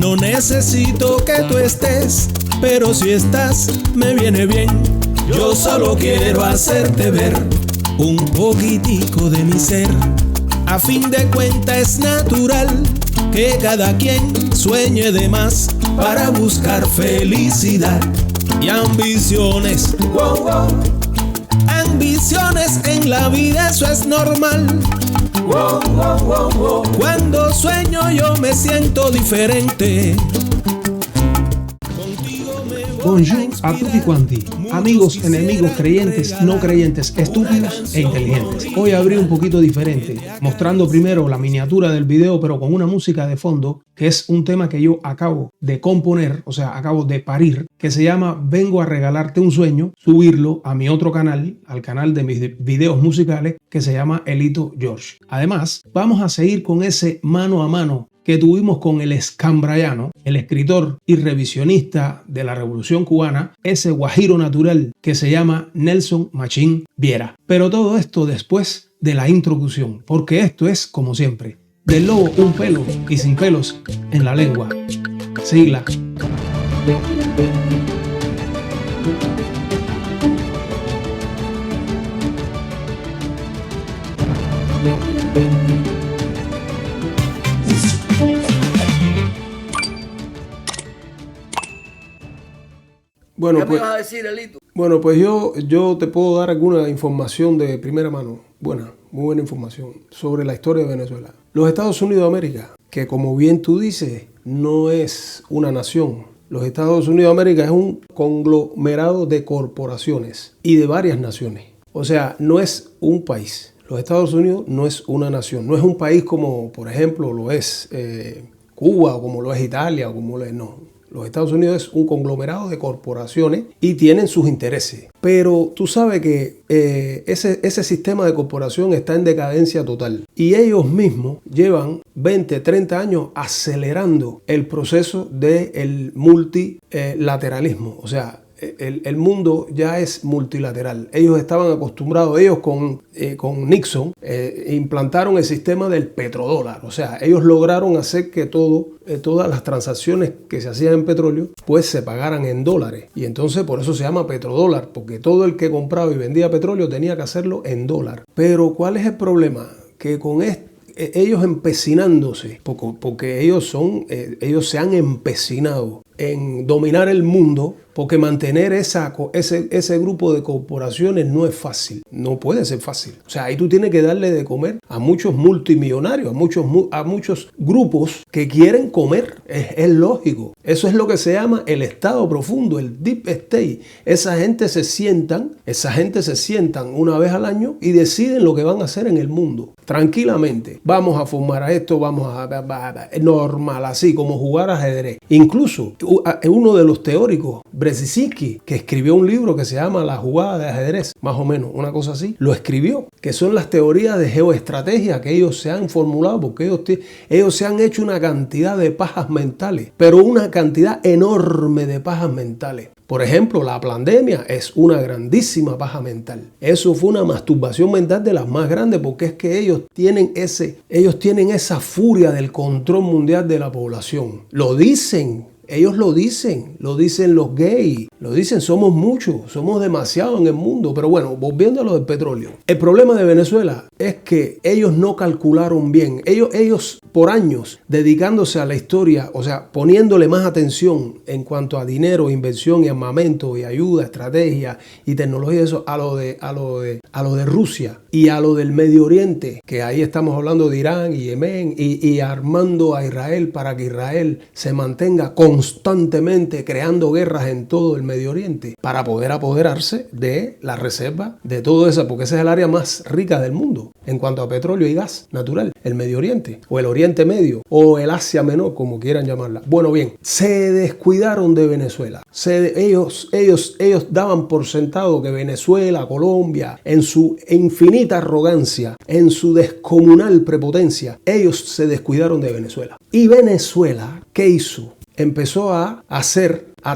No necesito que tú estés, pero si estás, me viene bien. Yo solo quiero hacerte ver un poquitico de mi ser. A fin de cuentas es natural que cada quien sueñe de más para buscar felicidad y ambiciones. Wow, wow. Ambiciones en la vida, eso es normal. Wow, wow, wow, wow. Cuando sueño yo me siento diferente. Bonjour a tutti quanti, amigos, enemigos, creyentes, no creyentes, estúpidos e inteligentes. Hoy abrí un poquito diferente, mostrando primero la miniatura del video, pero con una música de fondo, que es un tema que yo acabo de componer, o sea, acabo de parir, que se llama Vengo a regalarte un sueño, subirlo a mi otro canal, al canal de mis videos musicales, que se llama Elito George. Además, vamos a seguir con ese mano a mano que tuvimos con el escambrayano, el escritor y revisionista de la Revolución Cubana, ese guajiro natural que se llama Nelson Machín Viera. Pero todo esto después de la introducción, porque esto es, como siempre, del lobo un pelo y sin pelos en la lengua. Sigla. Bueno, ¿qué me vas a decir, Elito? Bueno, pues yo te puedo dar alguna información de primera mano, muy buena información sobre la historia de Venezuela. Los Estados Unidos de América, que como bien tú dices, no es una nación. Los Estados Unidos de América es un conglomerado de corporaciones y de varias naciones. O sea, no es un país. Los Estados Unidos no es una nación. No es un país como, por ejemplo, lo es Cuba o como lo es Italia o como lo es... No. Los Estados Unidos es un conglomerado de corporaciones y tienen sus intereses. Pero tú sabes que ese sistema de corporación está en decadencia total. Y ellos mismos llevan 20, 30 años acelerando el proceso del multilateralismo. O sea, el mundo ya es multilateral. Ellos estaban acostumbrados, con Nixon, implantaron el sistema del petrodólar. O sea, ellos lograron hacer que todas las transacciones que se hacían en petróleo, pues se pagaran en dólares. Y entonces por eso se llama petrodólar, porque todo el que compraba y vendía petróleo tenía que hacerlo en dólar. Pero ¿cuál es el problema? Que con ellos empecinándose, porque ellos se han empecinado en dominar el mundo, porque mantener ese grupo de corporaciones no es fácil, no puede ser fácil. O sea, ahí tú tienes que darle de comer a muchos multimillonarios, a muchos grupos que quieren comer, es lógico. Eso es lo que se llama el Estado profundo, el Deep State. Esa gente se sientan una vez al año y deciden lo que van a hacer en el mundo, tranquilamente. Vamos a formar a esto, normal, así como jugar ajedrez. Incluso uno de los teóricos, Brzezinski, que escribió un libro que se llama La jugada de ajedrez, más o menos, una cosa así, lo escribió, que son las teorías de geoestrategia que ellos se han formulado, porque ellos se han hecho una cantidad de pajas mentales, pero una cantidad enorme de pajas mentales. Por ejemplo, la pandemia es una grandísima paja mental. Eso fue una masturbación mental de las más grandes, porque es que ellos tienen esa furia del control mundial de la población. Lo dicen. Ellos lo dicen los gays, lo dicen, somos muchos, somos demasiados en el mundo. Pero bueno, volviendo a lo del petróleo. El problema de Venezuela es que ellos no calcularon bien. Ellos por años dedicándose a la historia, o sea, poniéndole más atención en cuanto a dinero, inversión y armamento y ayuda, estrategia y tecnología, eso a lo de Rusia y a lo del Medio Oriente, que ahí estamos hablando de Irán y Yemen y armando a Israel para que Israel se mantenga constantemente creando guerras en todo el Medio Oriente para poder apoderarse de la reserva de todo eso, porque esa es el área más rica del mundo en cuanto a petróleo y gas natural, el Medio Oriente o el Oriente Medio o el Asia Menor, como quieran llamarla. Bueno, bien, se descuidaron de Venezuela. Ellos daban por sentado que Venezuela, Colombia, en su infinita arrogancia, en su descomunal prepotencia, ellos se descuidaron de Venezuela. Y Venezuela, ¿qué hizo? empezó a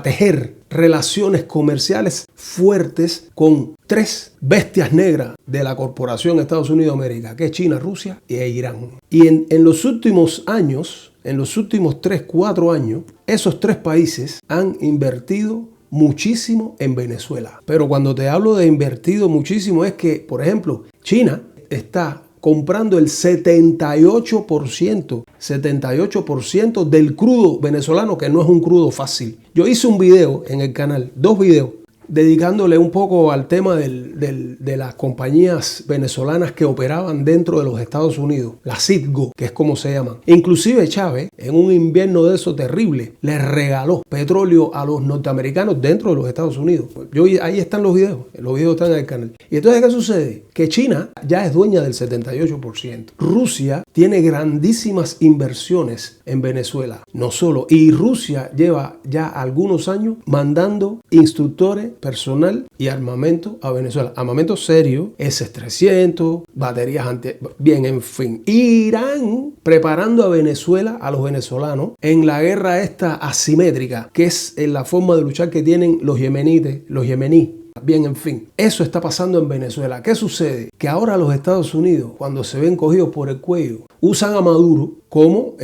tejer relaciones comerciales fuertes con 3 bestias negras de la corporación Estados Unidos de América, que es China, Rusia e Irán. Y en los últimos años, en los últimos 3, 4 años, esos 3 países han invertido muchísimo en Venezuela. Pero cuando te hablo de invertido muchísimo es que, por ejemplo, China está comprando el 78% del crudo venezolano, que no es un crudo fácil. Yo hice un video en el canal, 2 videos, dedicándole un poco al tema de las compañías venezolanas que operaban dentro de los Estados Unidos, la Citgo, que es como se llaman. Inclusive Chávez, en un invierno de eso terrible, les regaló petróleo a los norteamericanos dentro de los Estados Unidos. Ahí están los videos están en el canal. Y entonces, ¿qué sucede? Que China ya es dueña del 78%. Rusia tiene grandísimas inversiones en Venezuela, no solo. Y Rusia lleva ya algunos años mandando instructores, personal y armamento a Venezuela. Armamento serio, S-300, baterías bien, en fin. Irán preparando a Venezuela, a los venezolanos, en la guerra esta asimétrica, que es en la forma de luchar que tienen los yemeníes. Bien, en fin, eso está pasando en Venezuela. ¿Qué sucede? Que ahora los Estados Unidos, cuando se ven cogidos por el cuello, usan a Maduro como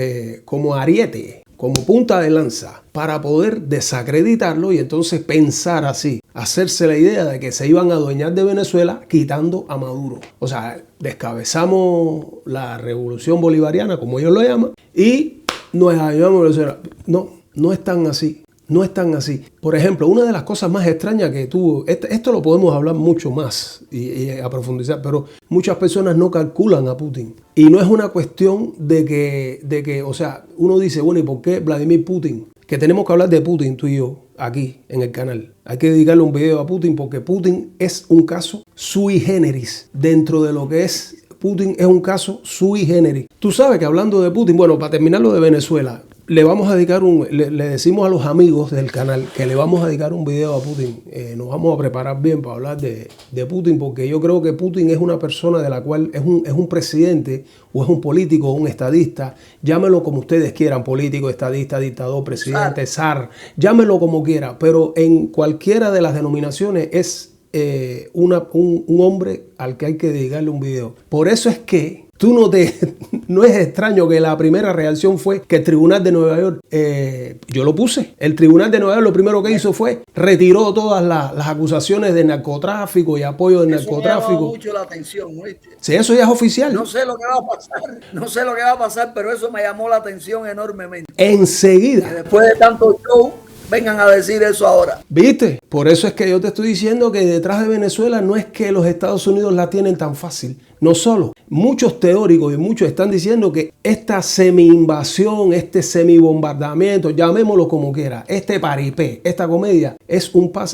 ariete, como punta de lanza, para poder desacreditarlo y entonces pensar así, hacerse la idea de que se iban a adueñar de Venezuela quitando a Maduro. O sea, descabezamos la revolución bolivariana, como ellos lo llaman, y nos ayudamos a Venezuela. No es tan así. No es tan así. Por ejemplo, una de las cosas más extrañas que tuvo, esto lo podemos hablar mucho más y a profundizar, pero muchas personas no calculan a Putin. Y no es una cuestión de que, o sea, uno dice, bueno, ¿y por qué Vladimir Putin? Que tenemos que hablar de Putin, tú y yo, aquí en el canal. Hay que dedicarle un video a Putin porque Putin es un caso sui generis. Dentro de lo que es Putin es un caso sui generis. Tú sabes que hablando de Putin, bueno, para terminar lo de Venezuela, le vamos a dedicar le decimos a los amigos del canal que le vamos a dedicar un video a Putin. Nos vamos a preparar bien para hablar de Putin, porque yo creo que Putin es una persona de la cual es un presidente o es un político o un estadista. Llámelo como ustedes quieran, político, estadista, dictador, presidente, zar, llámelo como quiera, pero en cualquiera de las denominaciones es un hombre al que hay que dedicarle un video. Por eso es que no es extraño que la primera reacción fue que el Tribunal de Nueva York, yo lo puse, el Tribunal de Nueva York lo primero que hizo fue retiró todas las acusaciones de narcotráfico y apoyo del narcotráfico. Me llamó mucho la atención, ¿oíste? Sí, eso ya es oficial. No sé lo que va a pasar, pero eso me llamó la atención enormemente. Enseguida. Que después de tanto show, vengan a decir eso ahora. ¿Viste? Por eso es que yo te estoy diciendo que detrás de Venezuela no es que los Estados Unidos la tienen tan fácil. No solo. Muchos teóricos y muchos están diciendo que esta semi-invasión, este semi-bombardamiento, llamémoslo como quiera, este paripé, esta comedia, es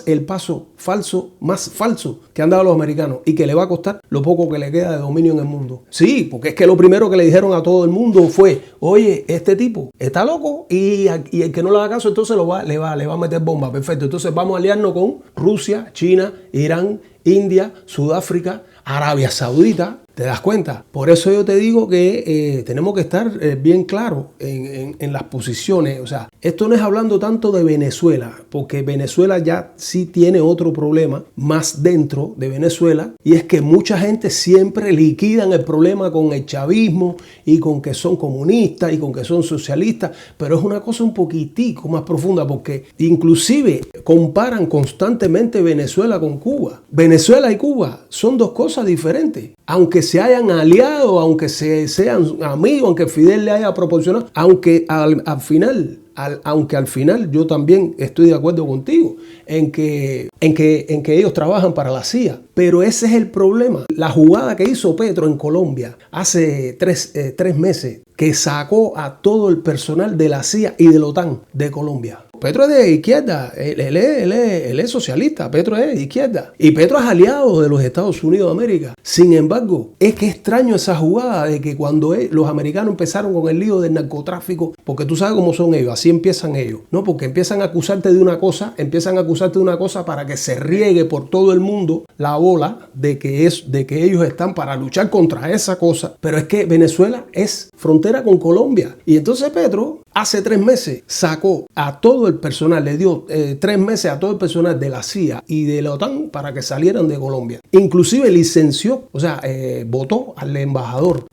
el paso falso, más falso que han dado los americanos y que le va a costar lo poco que le queda de dominio en el mundo. Sí, porque es que lo primero que le dijeron a todo el mundo fue, oye, este tipo está loco y el que no le haga caso entonces le va a meter bomba. Perfecto, entonces vamos a aliarnos con Rusia, China, Irán, India, Sudáfrica, Arabia Saudita. ¿Te das cuenta? Por eso yo te digo que tenemos que estar bien claros en las posiciones. O sea, esto no es hablando tanto de Venezuela, porque Venezuela ya sí tiene otro problema más dentro de Venezuela, y es que mucha gente siempre liquidan el problema con el chavismo y con que son comunistas y con que son socialistas, pero es una cosa un poquitico más profunda, porque inclusive comparan constantemente Venezuela con Cuba. Venezuela y Cuba son dos cosas diferentes. Aunque se hayan aliado, aunque sean amigos, aunque Fidel le haya proporcionado, aunque al final yo también estoy de acuerdo contigo en que ellos trabajan para la CIA. Pero ese es el problema. La jugada que hizo Petro en Colombia hace tres meses, que sacó a todo el personal de la CIA y de la OTAN de Colombia. Petro es de izquierda, él es socialista, Petro es de izquierda. Y Petro es aliado de los Estados Unidos de América. Sin embargo, es que extraño esa jugada de que cuando los americanos empezaron con el lío del narcotráfico, porque tú sabes cómo son ellos, así empiezan ellos, ¿no? Porque empiezan a acusarte de una cosa, para que se riegue por todo el mundo la bola de que ellos están para luchar contra esa cosa. Pero es que Venezuela es frontera con Colombia. Y entonces Petro hace 3 meses sacó a todo el personal, le dio 3 meses a todo el personal de la CIA y de la OTAN para que salieran de Colombia. Inclusive licenció, o sea, votó al embajador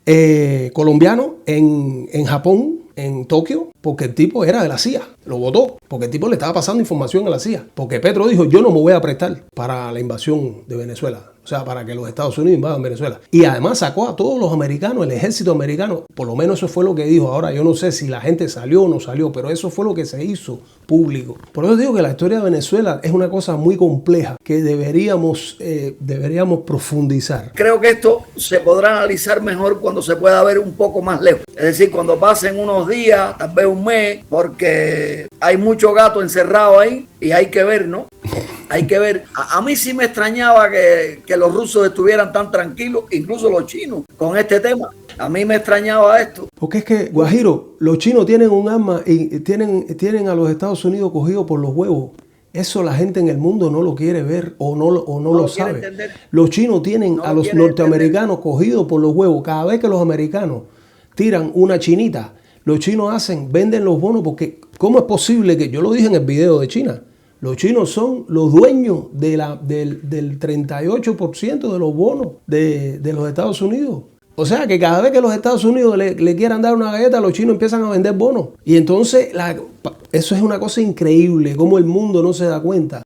colombiano en Japón, en Tokio, porque el tipo era de la CIA. Lo votó porque el tipo le estaba pasando información a la CIA. Porque Petro dijo, yo no me voy a prestar para la invasión de Venezuela. O sea, para que los Estados Unidos invadan Venezuela. Y además sacó a todos los americanos, el ejército americano. Por lo menos eso fue lo que dijo. Ahora yo no sé si la gente salió o no salió, pero eso fue lo que se hizo público. Por eso digo que la historia de Venezuela es una cosa muy compleja que deberíamos profundizar. Creo que esto se podrá analizar mejor cuando se pueda ver un poco más lejos. Es decir, cuando pasen unos días, tal vez un mes, porque hay mucho gato encerrado ahí y hay que ver, ¿no? Hay que ver. A mí sí me extrañaba que los rusos estuvieran tan tranquilos, incluso los chinos, con este tema. A mí me extrañaba esto. Porque es que, Guajiro, los chinos tienen un arma y tienen a los Estados Unidos cogidos por los huevos. Eso la gente en el mundo no lo quiere ver o no lo sabe. Entender. Los chinos tienen a los norteamericanos cogidos por los huevos. Cada vez que los americanos tiran una chinita, los chinos venden los bonos, porque ¿cómo es posible que, yo lo dije en el video de China, los chinos son los dueños del 38% de los bonos de los Estados Unidos? O sea que cada vez que los Estados Unidos le quieran dar una galleta, los chinos empiezan a vender bonos. Y entonces eso es una cosa increíble, cómo el mundo no se da cuenta.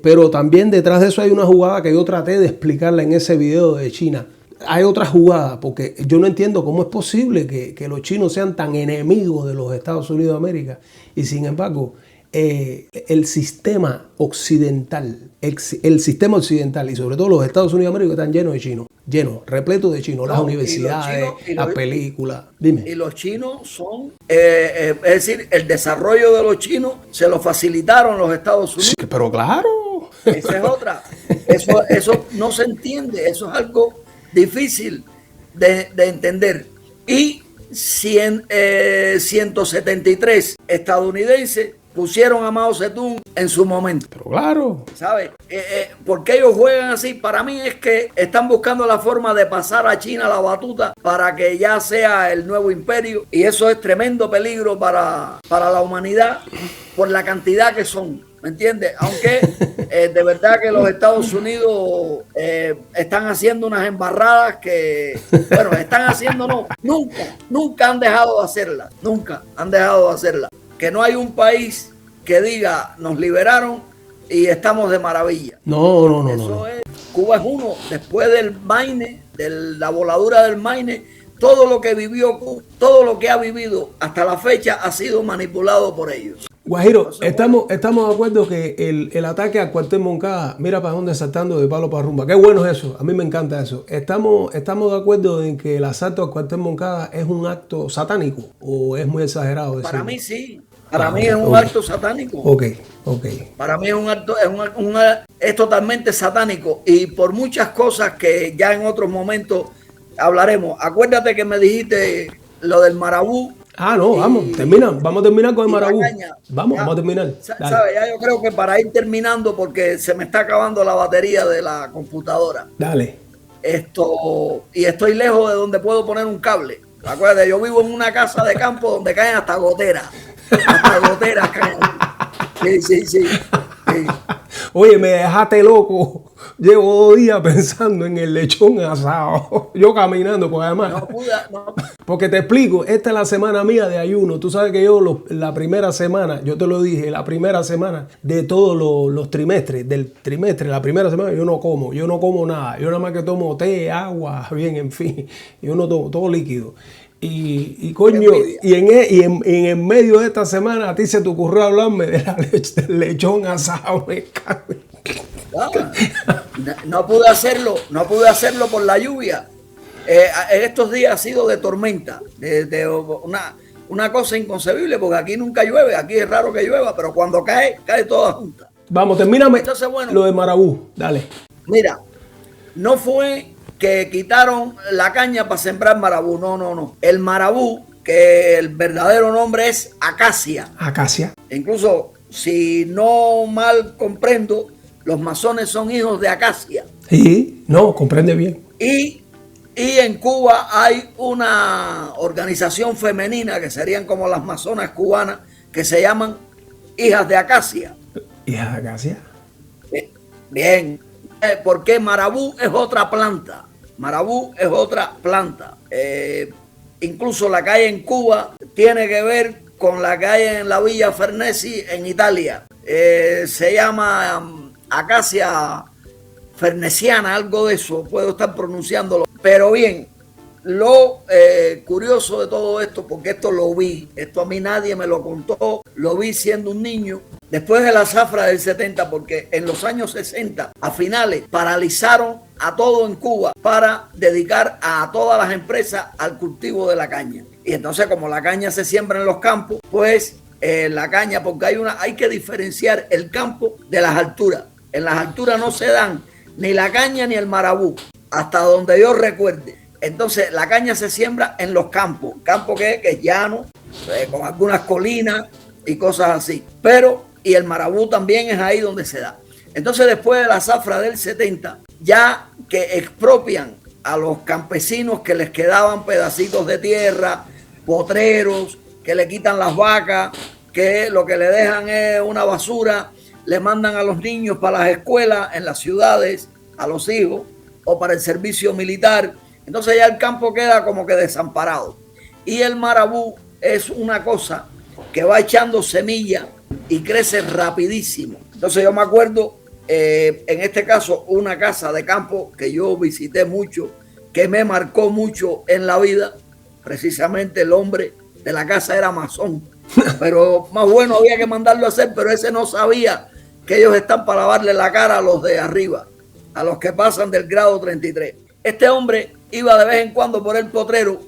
Pero también detrás de eso hay una jugada que yo traté de explicarla en ese video de China. Hay otra jugada, porque yo no entiendo cómo es posible que los chinos sean tan enemigos de los Estados Unidos de América. Y sin embargo, el sistema occidental y sobre todo los Estados Unidos de América están llenos de chinos, repletos de chinos, las universidades, las películas. Dime. Y los chinos son, es decir, el desarrollo de los chinos se lo facilitaron los Estados Unidos. Sí, pero claro. Esa es otra. Eso no se entiende, eso es algo difícil de entender. Y 173 estadounidenses pusieron a Mao Zedong en su momento. Pero claro. ¿Sabes? ¿Por qué ellos juegan así? Para mí es que están buscando la forma de pasar a China la batuta para que ya sea el nuevo imperio. Y eso es tremendo peligro para la humanidad por la cantidad que son. ¿Me entiendes? Aunque de verdad que los Estados Unidos están haciendo unas embarradas que, bueno, nunca han dejado de hacerlas. Nunca han dejado de hacerlas. Que no hay un país que diga, nos liberaron y estamos de maravilla. No. Cuba es uno, después del Maine, de la voladura del Maine, todo lo que vivió, todo lo que ha vivido hasta la fecha ha sido manipulado por ellos. Guajiro, estamos de acuerdo que el ataque al cuartel Moncada, mira para dónde saltando de palo para rumba. Qué bueno es eso, a mí me encanta eso. ¿Estamos de acuerdo en que el asalto al cuartel Moncada es un acto satánico o es muy exagerado decirlo? Para mí sí. Para mí es un acto satánico. Ok. Para mí es un acto, es totalmente satánico y por muchas cosas que ya en otros momentos hablaremos. Acuérdate que me dijiste lo del Marabú. No, vamos a terminar con el Marabú. Vamos a terminar. ¿Sabes? Ya yo creo que para ir terminando, porque se me está acabando la batería de la computadora. Dale. Y estoy lejos de donde puedo poner un cable. Acuérdate, yo vivo en una casa de campo donde caen hasta goteras. Hasta goteras caen. Sí. Oye, me dejaste loco. Llevo 2 días pensando en el lechón asado. Yo caminando, pues además. No. Porque te explico, esta es la semana mía de ayuno. Tú sabes que yo la primera semana, yo te lo dije, la primera semana de todos los trimestres, la primera semana yo no como nada. Yo nada más que tomo té, agua, bien, en fin. Yo no tomo todo líquido. Y coño, y en medio de esta semana a ti se te ocurrió hablarme del lechón asado. No pude hacerlo por la lluvia. Estos días ha sido de tormenta, una cosa inconcebible, porque aquí nunca llueve, aquí es raro que llueva, pero cuando cae, cae toda junta. Vamos, termíname. Entonces, bueno, lo de Marabú, dale. Mira, no fue que quitaron la caña para sembrar marabú, no. El marabú, que el verdadero nombre es acacia. Acacia. Incluso, si no mal comprendo, los masones son hijos de acacia. Sí, no, comprende bien. Y en Cuba hay una organización femenina que serían como las masonas cubanas, que se llaman Hijas de Acacia. ¿Hijas de Acacia? Bien, porque marabú es otra planta. Marabú es otra planta. Incluso la que hay en Cuba tiene que ver con la que hay en la Villa Fernesi en Italia. Se llama Acacia fernesiana, algo de eso, puedo estar pronunciándolo. Pero bien, lo curioso de todo esto, porque esto lo vi, esto a mí nadie me lo contó, lo vi siendo un niño, después de la zafra del 70, porque en los años 60, a finales, paralizaron a todo en Cuba para dedicar a todas las empresas al cultivo de la caña. Y entonces, como la caña se siembra en los campos, pues la caña, porque hay que diferenciar el campo de las alturas. En las alturas no se dan ni la caña ni el marabú, hasta donde yo recuerde. Entonces la caña se siembra en los campos, campo que es llano, con algunas colinas y cosas así. Y el marabú también es ahí donde se da. Entonces, después de la zafra del 70, ya que expropian a los campesinos que les quedaban pedacitos de tierra, potreros, que le quitan las vacas, que lo que le dejan es una basura, le mandan a los niños para las escuelas en las ciudades, a los hijos, o para el servicio militar. Entonces ya el campo queda como que desamparado. Y el marabú es una cosa que va echando semilla y crece rapidísimo. Entonces yo me acuerdo, en este caso, una casa de campo que yo visité mucho, que me marcó mucho en la vida. Precisamente el hombre de la casa era masón. Pero más bueno, había que mandarlo a hacer, pero ese no sabía que ellos están para lavarle la cara a los de arriba, a los que pasan del grado 33. Este hombre iba de vez en cuando por el potrero,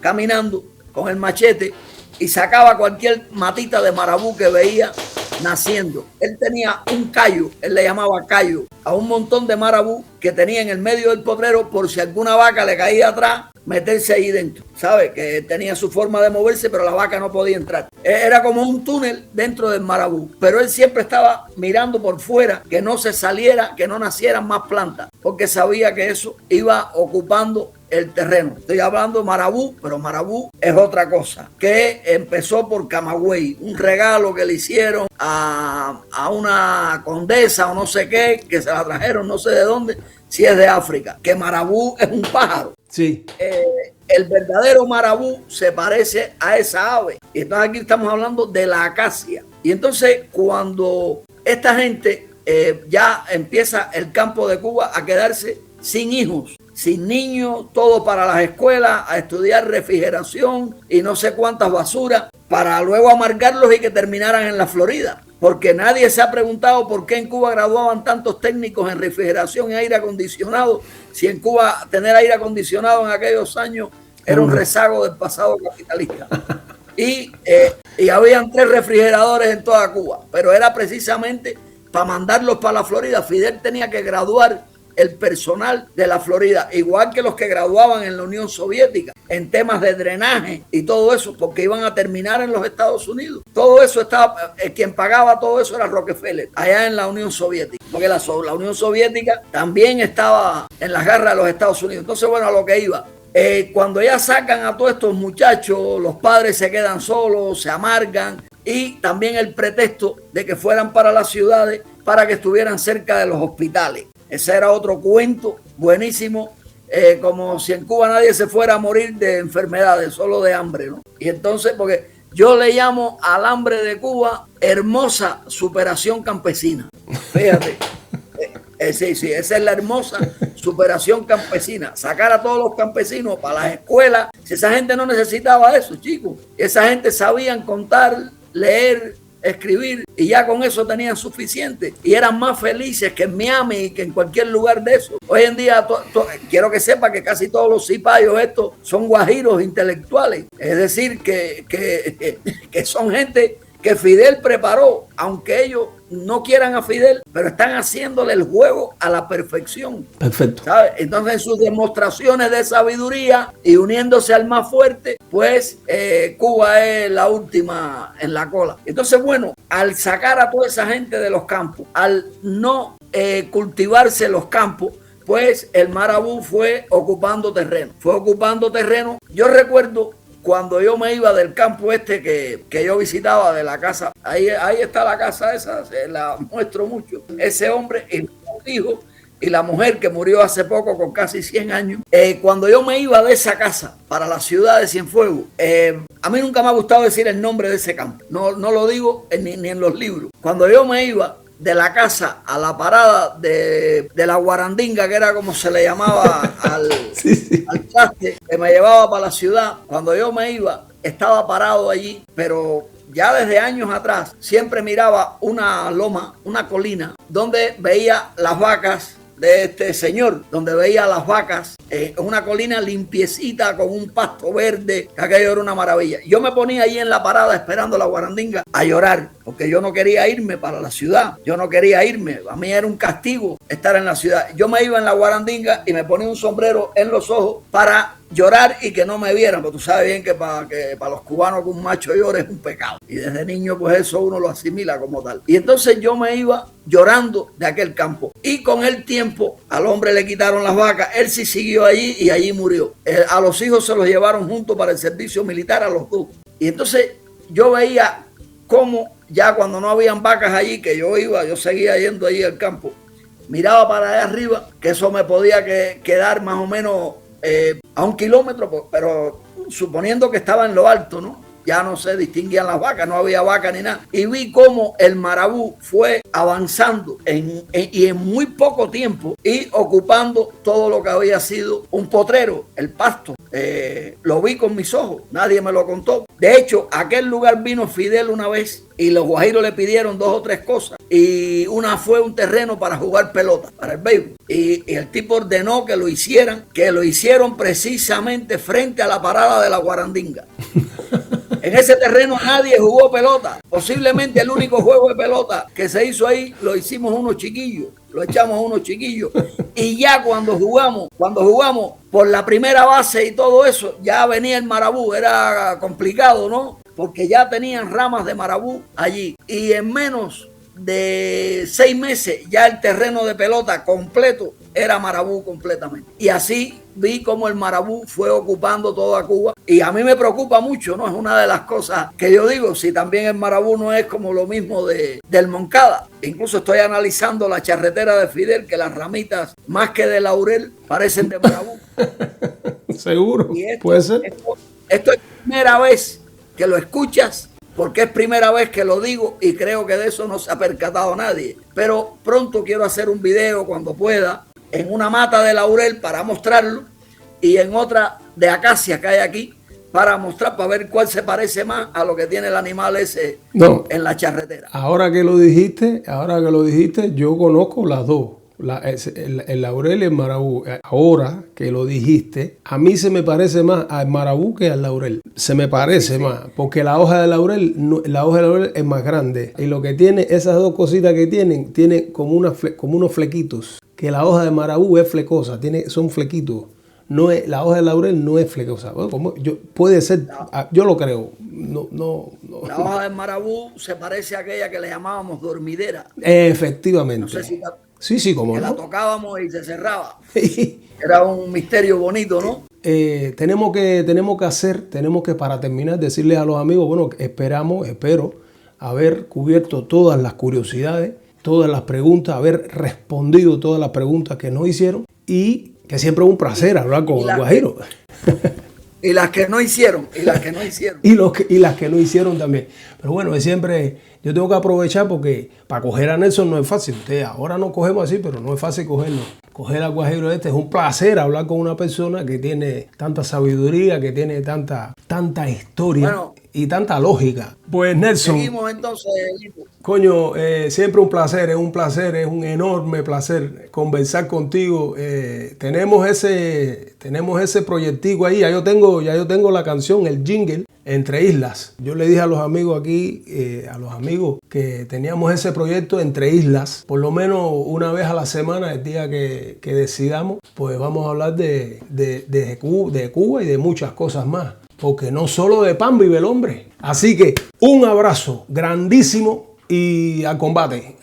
caminando con el machete, y sacaba cualquier matita de marabú que veía naciendo. Él tenía un callo, él le llamaba callo, a un montón de marabú que tenía en el medio del potrero, por si alguna vaca le caía atrás, meterse ahí dentro. ¿Sabe? Que tenía su forma de moverse, pero la vaca no podía entrar. Era como un túnel dentro del marabú, pero él siempre estaba mirando por fuera, que no se saliera, que no nacieran más plantas, porque sabía que eso iba ocupando el terreno. Estoy hablando de marabú, pero marabú es otra cosa, que empezó por Camagüey, un regalo que le hicieron a una condesa o no sé qué, que se la trajeron no sé de dónde, si es de África, que marabú es un pájaro. Sí. El verdadero marabú se parece a esa ave. Y entonces aquí estamos hablando de la acacia. Y entonces cuando esta gente ya empieza el campo de Cuba a quedarse sin hijos, sin niños, todo para las escuelas, a estudiar refrigeración y no sé cuántas basuras, para luego amargarlos y que terminaran en la Florida. Porque nadie se ha preguntado por qué en Cuba graduaban tantos técnicos en refrigeración y aire acondicionado, si en Cuba tener aire acondicionado en aquellos años era un rezago del pasado capitalista. Y habían 3 refrigeradores en toda Cuba, pero era precisamente para mandarlos para la Florida. Fidel tenía que graduar el personal de la Florida, igual que los que graduaban en la Unión Soviética, en temas de drenaje y todo eso, porque iban a terminar en los Estados Unidos. Todo eso estaba, quien pagaba todo eso era Rockefeller, allá en la Unión Soviética, porque la Unión Soviética también estaba en las garras de los Estados Unidos. Entonces, bueno, a lo que iba. Cuando ya sacan a todos estos muchachos, los padres se quedan solos, se amargan, y también el pretexto de que fueran para las ciudades para que estuvieran cerca de los hospitales. Ese era otro cuento buenísimo, como si en Cuba nadie se fuera a morir de enfermedades, solo de hambre, ¿no? Y entonces, porque yo le llamo al hambre de Cuba hermosa superación campesina. Fíjate, sí, esa es la hermosa superación campesina. Sacar a todos los campesinos para las escuelas. Si esa gente no necesitaba eso, chicos. Esa gente sabían contar, leer escribir y ya con eso tenían suficiente y eran más felices que en Miami que en cualquier lugar de eso. Hoy en día quiero que sepa que casi todos los cipayos estos son guajiros intelectuales, es decir que son gente que Fidel preparó, aunque ellos no quieran a Fidel, pero están haciéndole el juego a la perfección. Perfecto. ¿Sabe? Entonces, en sus demostraciones de sabiduría y uniéndose al más fuerte, pues Cuba es la última en la cola. Entonces, bueno, al sacar a toda esa gente de los campos, al no cultivarse los campos, pues el marabú fue ocupando terreno. Yo recuerdo cuando yo me iba del campo que yo visitaba, de la casa, ahí está la casa esa, se la muestro mucho, ese hombre y los hijos y la mujer que murió hace poco con casi 100 años. Cuando yo me iba de esa casa para la ciudad de Cienfuegos, a mí nunca me ha gustado decir el nombre de ese campo, no lo digo ni en los libros. Cuando yo me iba de la casa a la parada de la Guarandinga, que era como se le llamaba al traste que me llevaba para la ciudad, cuando yo me iba, estaba parado allí, pero ya desde años atrás siempre miraba una loma, una colina, donde veía las vacas de este señor, donde veía las vacas en una colina limpiecita con un pasto verde, que aquello era una maravilla. Yo me ponía ahí en la parada esperando la Guarandinga a llorar, porque yo no quería irme para la ciudad, yo no quería irme, a mí era un castigo estar en la ciudad. Yo me iba en la Guarandinga y me ponía un sombrero en los ojos para llorar y que no me vieran, porque tú sabes bien que para los cubanos que un macho llore es un pecado, y desde niño pues eso uno lo asimila como tal. Y entonces yo me iba llorando de aquel campo, y con el tiempo al hombre le quitaron las vacas, él sí siguió allí y allí murió. A los hijos se los llevaron juntos para el servicio militar, a los dos. Y entonces yo veía cómo ya cuando no habían vacas allí, que yo seguía yendo allí al campo, miraba para allá arriba, que eso me podía quedar más o menos a 1 kilómetro, pero suponiendo que estaba en lo alto, ¿no? Ya no se distinguían las vacas, no había vaca ni nada. Y vi cómo el marabú fue avanzando y en muy poco tiempo y ocupando todo lo que había sido un potrero, el pasto. Lo vi con mis ojos, nadie me lo contó. De hecho, a aquel lugar vino Fidel una vez y los guajiros le pidieron 2 o 3 cosas. Y una fue un terreno para jugar pelota, para el béisbol. Y el tipo ordenó que lo hicieron precisamente frente a la parada de la Guarandinga. En ese terreno nadie jugó pelota. Posiblemente el único juego de pelota que se hizo ahí lo hicimos unos chiquillos. Lo echamos unos chiquillos. Y ya cuando jugamos por la primera base y todo eso, ya venía el marabú. Era complicado, ¿no? Porque ya tenían ramas de marabú allí. Y en menos de 6 meses ya el terreno de pelota completo era marabú completamente. Y así vi cómo el marabú fue ocupando toda Cuba. Y a mí me preocupa mucho, ¿no? Es una de las cosas que yo digo, si también el marabú no es como lo mismo del Moncada. Incluso estoy analizando la charretera de Fidel, que las ramitas, más que de laurel, parecen de marabú. Seguro, puede ser. Esto es primera vez que lo escuchas, porque es primera vez que lo digo y creo que de eso no se ha percatado nadie. Pero pronto quiero hacer un video cuando pueda, en una mata de laurel para mostrarlo y en otra de acacia que hay aquí para mostrar, para ver cuál se parece más a lo que tiene el animal ese en la charretera. Ahora que lo dijiste, yo conozco las dos. El laurel y el marabú. Ahora que lo dijiste, a mí se me parece más al marabú que al laurel. Se me parece más, porque la hoja de laurel es más grande. Y lo que tiene, esas dos cositas que tiene como unos flequitos. Que la hoja de marabú es flecosa, son flequitos. La hoja de laurel no es flecosa. Bueno, puede ser, yo lo creo. No. La hoja de marabú se parece a aquella que le llamábamos dormidera. Efectivamente. No sé si Sí, como que no. la tocábamos y se cerraba. Era un misterio bonito, ¿no? Tenemos que para terminar decirles a los amigos, bueno, espero haber cubierto todas las curiosidades, todas las preguntas, haber respondido todas las preguntas que nos hicieron, y que siempre es un placer hablar con el guajiro. Y las que no hicieron, y las que no hicieron también. Pero bueno, siempre yo tengo que aprovechar, porque para coger a Nelson no es fácil. Ahora no cogemos así, pero no es fácil cogerlo. Coger al guajiro es un placer hablar con una persona que tiene tanta sabiduría, que tiene tanta tanta historia Bueno, y tanta lógica. Pues Nelson, seguimos entonces, Lito. coño, siempre un placer, es un enorme placer conversar contigo. Tenemos ese proyectico ahí, ya yo tengo la canción, el jingle, Entre Islas. Yo le dije a los amigos aquí, que teníamos ese proyecto Entre Islas, por lo menos una vez a la semana, el día que decidamos, pues vamos a hablar de Cuba y de muchas cosas más. Porque no solo de pan vive el hombre. Así que un abrazo grandísimo y al combate,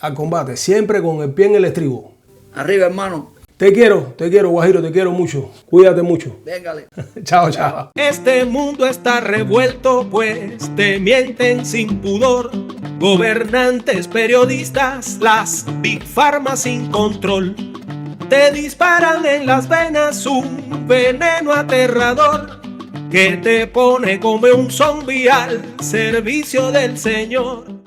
siempre con el pie en el estribo. Arriba, hermano. Te quiero, Guajiro, te quiero mucho. Cuídate mucho. Véngale. Chao, chao. Este mundo está revuelto, pues te mienten sin pudor. Gobernantes, periodistas, las Big Pharma sin control. Te disparan en las venas un veneno aterrador que te pone como un zombie al servicio del Señor.